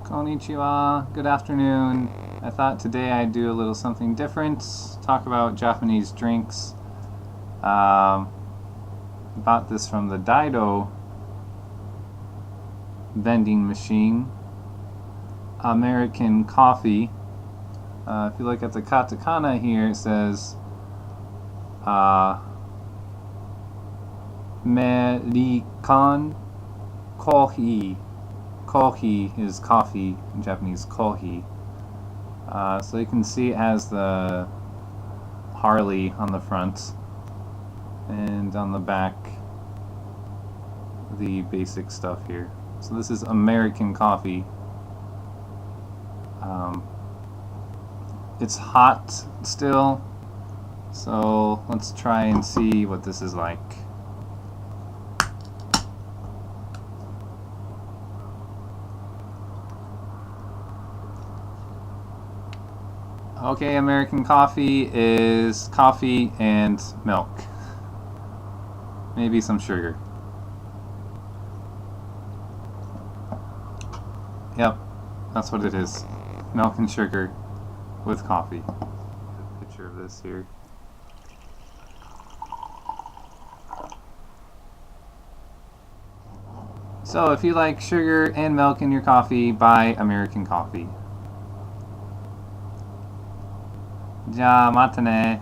Konnichiwa, good afternoon. I thought today I'd do a little something different, talk about Japanese drinks. Bought this from the Daido vending machine. American coffee. If you look at the katakana here, it says American coffee. Kohi is coffee in Japanese, kohi. So you can see it has the Harley on the front, and on the back the basic stuff here. So this is American coffee. It's hot still, so let's try and see what this is like. Okay, American coffee is coffee and milk. Maybe some sugar. Yep, that's what it is. Milk and sugar with coffee. A picture of this here. So if you like sugar and milk in your coffee, buy American coffee. じゃあまたね。